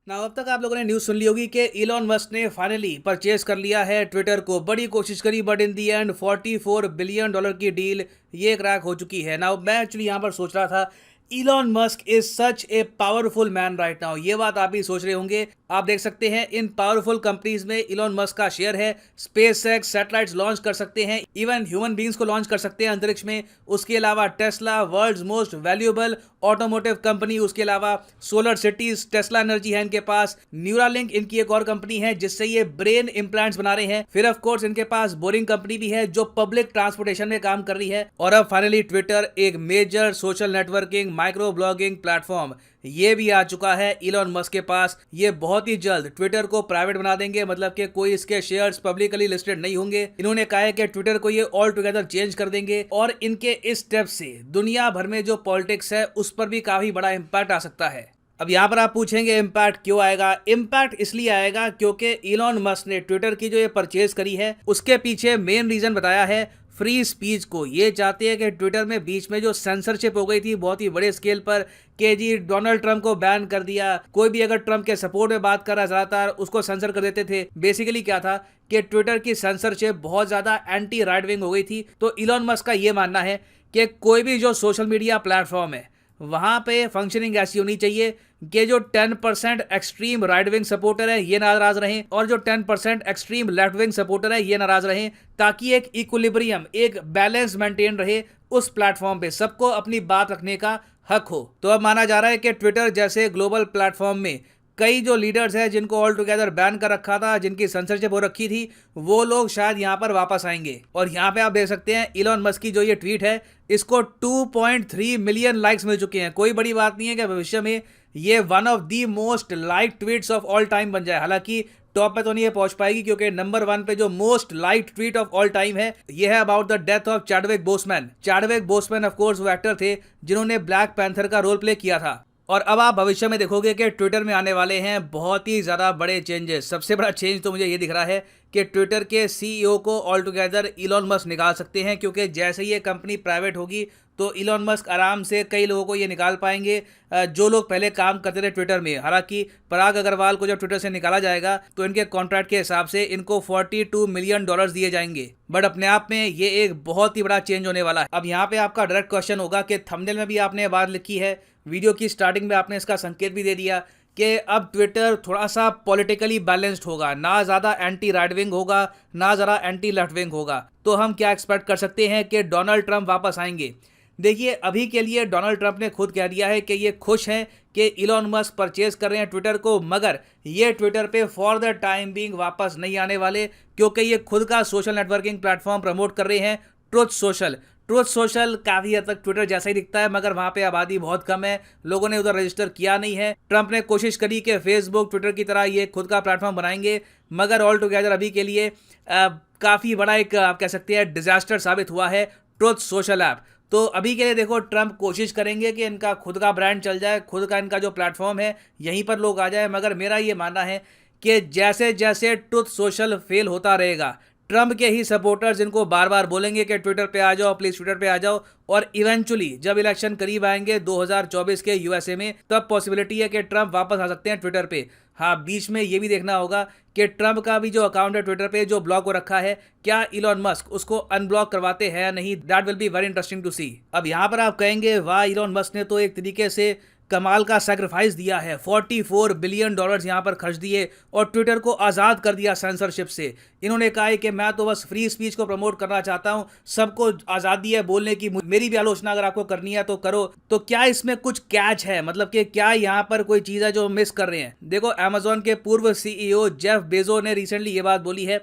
ना अब तक आप लोगों ने न्यूज़ सुन ली होगी कि इलॉन मस्क ने फाइनली परचेज कर लिया है ट्विटर को। बड़ी कोशिश करी but in the and $44 billion की डील ये क्रैक हो चुकी है। ना मैं एक्चुअली यहाँ पर सोच रहा था, Elon Musk is such a powerful man right now. ये बात आप भी सोच रहे होंगे। आप देख सकते हैं इन पावरफुल कंपनीज में इलॉन मस्क का शेयर है। स्पेस एक्स सैटेलाइट्स लॉन्च कर सकते हैं, इवन ह्यूमन बींग्स को लॉन्च कर सकते हैं अंतरिक्ष में। उसके अलावा Tesla world's most valuable automotive company, उसके अलावा सोलर सिटीज, टेस्ला एनर्जी है इनके पास। न्यूरालिंक इनकी एक और कंपनी है जिससे ये ब्रेन इम्प्लांट्स बना रहे हैं। फिर ऑफ कोर्स इनके पास बोरिंग कंपनी भी है जो पब्लिक ट्रांसपोर्टेशन में काम कर रही है। और अब फाइनली ट्विटर, एक major social networking micro blogging platform, ये भी आ चुका है इलॉन मस्क के पास। ये बहुत ही जल्द ट्विटर को प्राइवेट बना देंगे, मतलब कि कोई इसके शेयर्स पब्लिकली लिस्टेड नहीं होंगे। इन्होंने कहा है कि ट्विटर को ये ऑल टुगेदर चेंज कर देंगे और इनके इस स्टेप से दुनिया भर में जो पॉलिटिक्स है उस पर भी काफी बड़ा इंपैक्ट आ सकता है। अब यहाँ पर आप पूछेंगे इम्पैक्ट क्यों आएगा? इम्पैक्ट इसलिए आएगा क्योंकि इलॉन मस्क ने ट्विटर की जो ये परचेज करी है उसके पीछे मेन रीजन बताया है फ्री स्पीच को। ये चाहते हैं कि ट्विटर में बीच में जो सेंसरशिप हो गई थी बहुत ही बड़े स्केल पर, कि जी डोनाल्ड ट्रंप को बैन कर दिया, कोई भी अगर ट्रंप के सपोर्ट में बात कर रहा ज्यादातर उसको सेंसर कर देते थे। बेसिकली क्या था कि ट्विटर की सेंसरशिप बहुत ज्यादा एंटी राइट विंग हो गई थी। तो इलॉन मस्क का ये मानना है कि कोई भी जो सोशल मीडिया प्लेटफॉर्म है वहां पे फंक्शनिंग ऐसी होनी चाहिए कि जो 10% एक्सट्रीम राइट विंग सपोर्टर है ये नाराज रहें और जो 10% एक्सट्रीम लेफ्ट विंग सपोर्टर है ये नाराज रहें, ताकि एक इक्विलिब्रियम, एक बैलेंस मेंटेन रहे उस प्लेटफॉर्म पे, सबको अपनी बात रखने का हक हो। तो अब माना जा रहा है कि ट्विटर जैसे ग्लोबल प्लेटफॉर्म में कई जो लीडर्स हैं जिनको ऑल टुगेदर बैन कर रखा था, जिनकी सेंसरशिप हो रखी थी, वो लोग शायद यहाँ पर वापस आएंगे। और यहाँ पे आप देख सकते हैं इलॉन मस्क की जो ये ट्वीट है इसको 2.3 मिलियन लाइक्स मिल चुके हैं। कोई बड़ी बात नहीं है कि भविष्य में ये one of the most like tweets of all time बन जाए। हालांकि टॉप पे तो नहीं ये पहुंच पाएगी क्योंकि नंबर 1 पे जो most like tweet of all time है ये है about the death of Chadwick Boseman. Chadwick Boseman of course वो एक्टर थे जिन्होंने ब्लैक पैंथर का रोल प्ले किया था। और अब आप भविष्य में देखोगे कि ट्विटर में आने वाले हैं बहुत ही ज़्यादा बड़े चेंजेस। सबसे बड़ा चेंज तो मुझे ये दिख रहा है कि ट्विटर के सीईओ को ऑल टुगेदर इलॉन मस्क निकाल सकते हैं, क्योंकि जैसे ही ये कंपनी प्राइवेट होगी तो इलॉन मस्क आराम से कई लोगों को ये निकाल पाएंगे जो लोग पहले काम करते थे ट्विटर में। हालांकि पराग अग्रवाल को जब ट्विटर से निकाला जाएगा तो इनके कॉन्ट्रैक्ट के हिसाब से इनको $42 मिलियन दिए जाएंगे। बट अपने आप में ये एक बहुत ही बड़ा चेंज होने वाला है। अब यहाँ पे आपका डायरेक्ट क्वेश्चन होगा कि थंबनेल में भी आपने बात लिखी है, वीडियो की स्टार्टिंग में आपने इसका संकेत भी दे दिया कि अब ट्विटर थोड़ा सा पॉलिटिकली बैलेंस्ड होगा, ना ज़्यादा एंटी राइट विंग होगा ना ज़्यादा एंटी लेफ्ट विंग होगा। तो हम क्या एक्सपेक्ट कर सकते हैं कि डोनाल्ड ट्रंप वापस आएंगे? देखिए अभी के लिए डोनाल्ड ट्रंप ने खुद कह दिया है कि ये खुश हैं कि इलॉन मस्क परचेज कर रहे हैं ट्विटर को, मगर ये ट्विटर पे फॉर द टाइम बीइंग वापस नहीं आने वाले, क्योंकि ये खुद का सोशल नेटवर्किंग प्लेटफॉर्म प्रमोट कर रहे हैं, ट्रुथ सोशल। ट्रुथ सोशल काफी हद तक ट्विटर जैसा ही दिखता है मगर वहां पे आबादी बहुत कम है, लोगों ने उधर रजिस्टर किया नहीं है। ट्रंप ने कोशिश करी कि फेसबुक ट्विटर की तरह ये खुद का प्लेटफॉर्म बनाएंगे, मगर ऑल टुगेदर अभी के लिए काफी बड़ा एक आप कह सकते हैं डिजास्टर साबित हुआ है ट्रुथ सोशल ऐप। तो अभी के लिए देखो ट्रंप कोशिश करेंगे कि इनका खुद का ब्रांड चल जाए, खुद का इनका जो प्लेटफॉर्म है यहीं पर लोग आ जाए। मगर मेरा ये मानना है कि जैसे जैसे ट्रुथ सोशल फेल होता रहेगा, ट्रंप के ही सपोर्टर्स इनको बार बार बोलेंगे कि ट्विटर पे आ जाओ, प्लीज ट्विटर पे आ जाओ, और इवेंचुअली जब इलेक्शन करीब आएंगे 2024 के यूएसए में, तब पॉसिबिलिटी है कि ट्रंप वापस आ सकते हैं ट्विटर पे। हाँ, बीच में ये भी देखना होगा कि ट्रंप का भी जो अकाउंट है ट्विटर पे जो ब्लॉक हो रखा है, क्या इलॉन मस्क उसको अनब्लॉक करवाते हैं या नहीं। That will be very interesting to see. अब यहाँ पर आप कहेंगे वाह, इलॉन मस्क ने तो एक तरीके से कमाल का सैक्रिफाइस दिया है, $44 बिलियन यहाँ पर खर्च दिए और ट्विटर को आज़ाद कर दिया सेंसरशिप से। इन्होंने कहा है कि मैं तो बस फ्री स्पीच को प्रमोट करना चाहता हूं, सबको आज़ादी है बोलने की, मेरी भी आलोचना अगर आपको करनी है तो करो। तो क्या इसमें कुछ कैच है, मतलब कि क्या यहाँ पर कोई चीज़ है जो मिस कर रहे हैं? देखो अमेजोन के पूर्व सीईओ जेफ बेजो ने रिसेंटली ये बात बोली है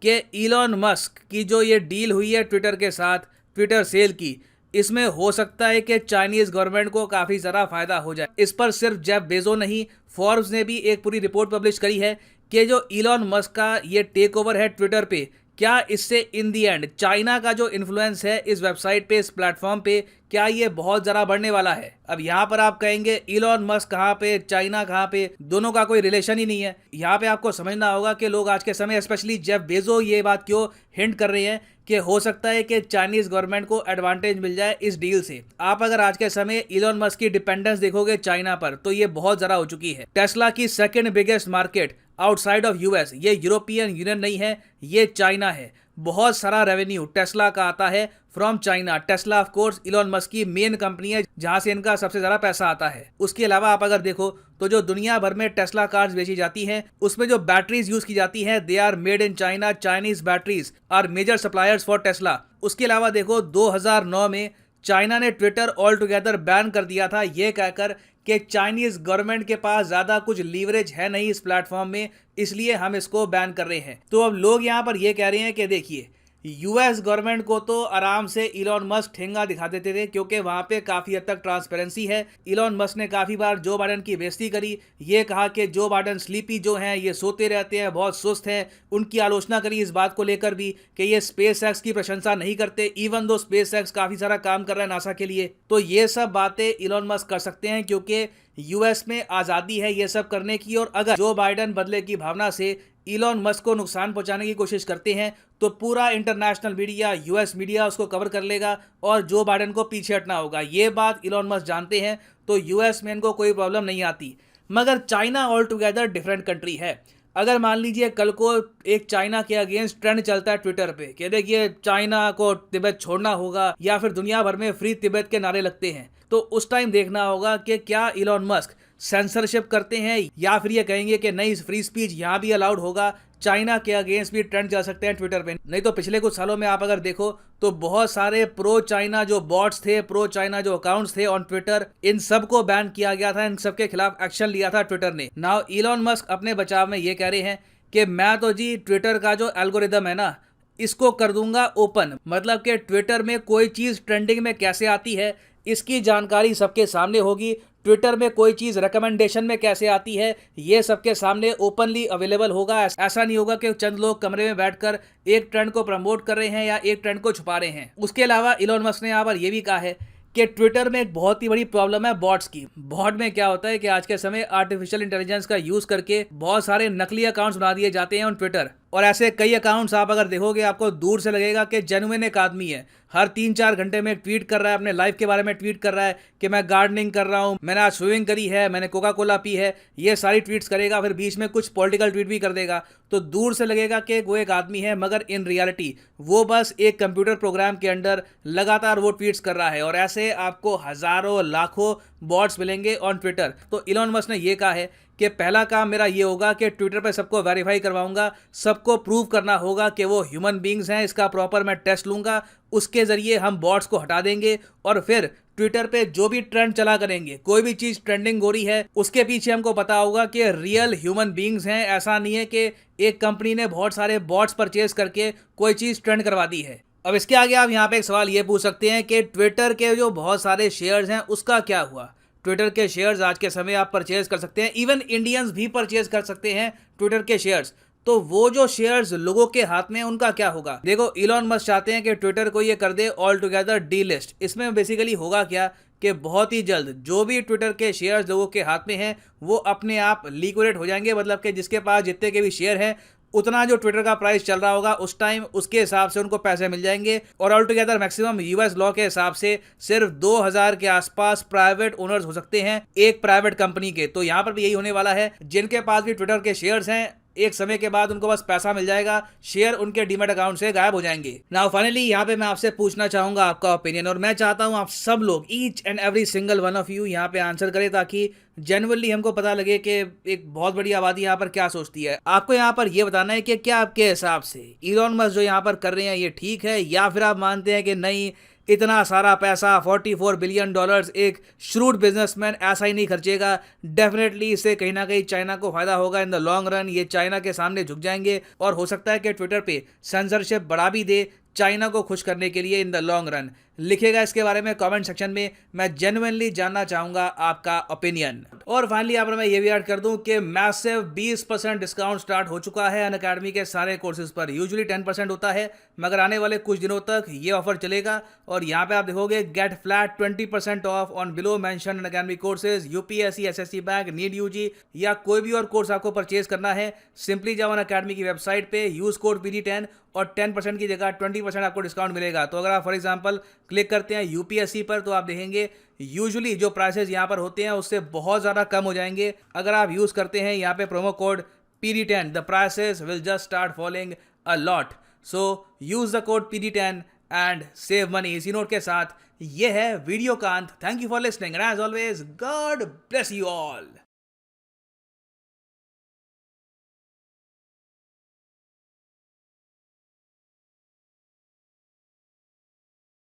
कि इलॉन मस्क की जो ये डील हुई है ट्विटर के साथ, ट्विटर सेल की, इसमें हो सकता है कि चाइनीज गवर्नमेंट को काफी ज्यादा फायदा हो जाए। इस पर सिर्फ जेफ बेजो नहीं, फोर्ब्स ने भी एक पूरी रिपोर्ट पब्लिश करी है कि जो इलॉन मस्क का ये टेक ओवर है ट्विटर पे, क्या इससे इन दी एंड चाइना का जो इन्फ्लुएंस है इस वेबसाइट पे, इस प्लेटफॉर्म पे, क्या ये बहुत ज़्यादा बढ़ने वाला है? अब यहाँ पर आप कहेंगे इलॉन मस्क कहाँ पे, चाइना कहाँ पे, दोनों का कोई रिलेशन ही नहीं है। यहाँ पे आपको समझना होगा कि लोग आज के समय, स्पेशली जेफ बेजो, ये बात क्यों हिंट कर रहे हैं कि हो सकता है कि चाइनीज गवर्नमेंट को एडवांटेज मिल जाए इस डील से। आप अगर आज के समय इलॉन मस्क की डिपेंडेंस देखोगे चाइना पर, तो ये बहुत ज़्यादा हो चुकी है। टेस्ला की second biggest market outside of US, ये यूरोपियन यूनियन नहीं है, ये चाइना है। बहुत सारा रेवेन्यू टेस्ला का आता है from China. Tesla of course Elon Musk की मेन कंपनी है जहां से इनका सबसे ज्यादा पैसा आता है। उसके अलावा आप अगर देखो तो जो दुनिया भर में टेस्ला कार्स बेची जाती हैं, उसमें जो बैटरीज यूज की जाती हैं, they are made in China. Chinese batteries are major suppliers for Tesla. उसके अलावा देखो 2009 में चाइना ने ट्विटर ऑल टुगेदर बैन कर दिया था, ये कहकर कि चाइनीज गवर्नमेंट के पास ज्यादा कुछ लीवरेज है नहीं इस प्लेटफॉर्म में, इसलिए हम इसको बैन कर रहे हैं। तो अब लोग यहां पर ये कह रहे हैं कि देखिए, यूएस गवर्नमेंट को तो आराम से इलॉन मस्क ठेंगा दिखा देते थे, क्योंकि वहां पे काफी हद तक ट्रांसपेरेंसी है। इलॉन मस्क ने काफी बार जो बाइडेन की बेइज्जती करी, ये कहा कि जो बाइडेन स्लीपी जो हैं, ये सोते रहते हैं, बहुत सुस्त हैं। उनकी आलोचना करी इस बात को लेकर भी कि ये स्पेस एक्स की प्रशंसा नहीं करते, इवन दो स्पेस एक्स काफी सारा काम कर रहा है नासा के लिए। तो ये सब बातें इलॉन मस्क कर सकते हैं, क्योंकि यूएस में आज़ादी है ये सब करने की। और अगर जो बाइडेन बदले की भावना से इलॉन मस्क को नुकसान पहुंचाने की कोशिश करते हैं, तो पूरा इंटरनेशनल मीडिया, यूएस मीडिया उसको कवर कर लेगा और जो बाइडेन को पीछे हटना होगा। ये बात इलॉन मस्क जानते हैं, तो यूएस में इनको कोई प्रॉब्लम नहीं आती। मगर China all together different country है। अगर मान लीजिए कल को एक चाइना के अगेंस्ट ट्रेंड चलता है ट्विटर पे कि देखिए चाइना को तिब्बत छोड़ना होगा, या फिर दुनिया भर में फ्री तिब्बत के नारे लगते हैं, तो उस टाइम देखना होगा कि क्या इलॉन मस्क सेंसरशिप करते हैं, या फिर ये कहेंगे कि नहीं, फ्री स्पीच यहाँ भी अलाउड होगा, चाइना के अगेंस्ट भी ट्रेंड चल सकते हैं ट्विटर पे। नहीं तो पिछले कुछ सालों में आप अगर देखो तो बहुत सारे प्रो चाइना जो बॉट्स थे, प्रो चाइना जो अकाउंट्स थे ऑन ट्विटर, इन सब को बैन किया गया था, इन सब के खिलाफ एक्शन लिया था ट्विटर ने। नाउ इलॉन मस्क अपने बचाव में ये कह रहे हैं कि मैं तो जी ट्विटर का जो एल्गोरिदम है ना, इसको कर दूंगा ओपन। मतलब कि ट्विटर में कोई चीज ट्रेंडिंग में कैसे आती है, इसकी जानकारी सबके सामने होगी। ट्विटर में कोई चीज़ रिकमेंडेशन में कैसे आती है, ये सबके सामने ओपनली अवेलेबल होगा। ऐसा नहीं होगा कि चंद लोग कमरे में बैठकर एक ट्रेंड को प्रमोट कर रहे हैं या एक ट्रेंड को छुपा रहे हैं। उसके अलावा इलॉन मस्क ने यहाँ पर यह भी कहा है कि ट्विटर में एक बहुत ही बड़ी प्रॉब्लम है बॉट्स की। बॉट में क्या होता है कि आज के समय आर्टिफिशियल इंटेलिजेंस का यूज करके बहुत सारे नकली अकाउंट्स बना दिए जाते हैं ऑन ट्विटर। और ऐसे कई अकाउंट्स आप अगर देखोगे, आपको दूर से लगेगा कि जेन्युइन एक आदमी है, हर 3-4 घंटे में ट्वीट कर रहा है, अपने लाइफ के बारे में ट्वीट कर रहा है कि मैं गार्डनिंग कर रहा हूँ, मैंने आज स्विमिंग करी है, मैंने कोका कोला पी है, ये सारी ट्वीट्स करेगा। फिर बीच में कुछ पॉलिटिकल ट्वीट भी कर देगा, तो दूर से लगेगा कि वो एक आदमी है, मगर इन रियलिटी वो बस एक कंप्यूटर प्रोग्राम के अंदर लगातार वो ट्वीट्स कर रहा है। और ऐसे आपको हजारों लाखों बॉट्स मिलेंगे ऑन ट्विटर। तो इलॉन मस्क ने ये कहा है कि पहला काम मेरा ये होगा कि ट्विटर पे सबको वेरीफाई करवाऊंगा, सबको प्रूव करना होगा कि वो ह्यूमन बींग्स हैं, इसका प्रॉपर मैं टेस्ट लूंगा, उसके जरिए हम बॉट्स को हटा देंगे। और फिर ट्विटर पे जो भी ट्रेंड चला करेंगे, कोई भी चीज ट्रेंडिंग हो रही है, उसके पीछे हमको पता होगा कि रियल ह्यूमन बींग्स हैं। ऐसा नहीं है कि एक कंपनी ने बहुत सारे बॉट्स परचेज करके कोई चीज ट्रेंड करवा दी है। अब इसके आगे आप यहाँ पे एक सवाल ये पूछ सकते हैं कि ट्विटर के जो बहुत सारे शेयर्स हैं उसका क्या हुआ। ट्विटर के शेयर्स आज के समय आप परचेज कर सकते हैं, इवन इंडियंस भी परचेज कर सकते हैं ट्विटर के शेयर्स। तो वो जो शेयर्स लोगों के हाथ में, उनका क्या होगा? देखो, इलॉन मस्क चाहते हैं कि ट्विटर को ये कर they all together D list. इसमें बेसिकली होगा क्या कि बहुत ही जल्द जो भी ट्विटर के शेयर्स लोगों के हाथ में हैं वो अपने आप लिक्विडेट हो जाएंगे। मतलब कि जिसके पास जितने के भी शेयर हैं, उतना जो ट्विटर का प्राइस चल रहा होगा उस टाइम, उसके हिसाब से उनको पैसे मिल जाएंगे। और all together maximum US law के हिसाब से सिर्फ 2000 के आसपास प्राइवेट ओनर्स हो सकते हैं एक प्राइवेट कंपनी के। तो यहाँ पर भी यही होने वाला है, जिनके पास भी ट्विटर के शेयर्स हैं, एक समय के बाद उनको बस पैसा मिल जाएगा, शेयर उनके डीमैट अकाउंट से गायब हो जाएंगे। नाउ फाइनली यहाँ पे मैं आपसे पूछना चाहूंगा आपका ओपिनियन, और मैं चाहता हूँ आप सब लोग, each and every single one of you, यहाँ पे आंसर करें, ताकि जेन्युइनली हमको पता लगे कि एक बहुत बड़ी आबादी यहाँ पर क्या सोचती है। आपको यहाँ पर ये बताना है कि क्या आपके हिसाब से इलॉन मस्क जो यहाँ पर कर रहे हैं ये ठीक है, या फिर आप मानते हैं कि नहीं, इतना सारा पैसा $44 बिलियन एक श्रूड बिजनेसमैन ऐसा ही नहीं खर्चेगा। डेफिनेटली इससे कहीं ना कहीं चाइना को फायदा होगा इन द लॉन्ग रन। ये चाइना के सामने झुक जाएंगे और हो सकता है कि ट्विटर पे सेंसरशिप बढ़ा भी दे चाइना को खुश करने के लिए इन द लॉन्ग रन। लिखेगा इसके बारे में कमेंट सेक्शन में, मैं जेन्युइनली जानना चाहूंगा आपका ओपिनियन। और फाइनली यहाँ पर मैं ये भी ऐड कर दूं कि मैसिव 20% डिस्काउंट स्टार्ट हो चुका है अनअकैडमी के सारे कोर्सेज पर। यूजुअली 10% होता है, मगर आने वाले कुछ दिनों तक ये ऑफर चलेगा। और यहाँ पे आप देखोगे get flat 20% off on below mention Unacademy courses, UPSC, SSC bank, NEET UG या कोई भी और कोर्स आपको परचेज करना है, सिंपली जाओ अनअकैडमी की वेबसाइट पे, यूज कोड PD10 और 10% की जगह 20% आपको डिस्काउंट मिलेगा। तो अगर आप फॉर एग्जांपल क्लिक करते हैं यूपीएससी पर, तो आप देखेंगे यूजुअली जो प्राइसेस यहाँ पर होते हैं उससे बहुत ज़्यादा कम हो जाएंगे। अगर आप यूज़ करते हैं यहाँ पे promo code PD10, the prices will just start following a lot. So use the code PD10 and save money. इसी नोट के साथ ये है वीडियो का अंत। Thank you for listening and as always god bless you all.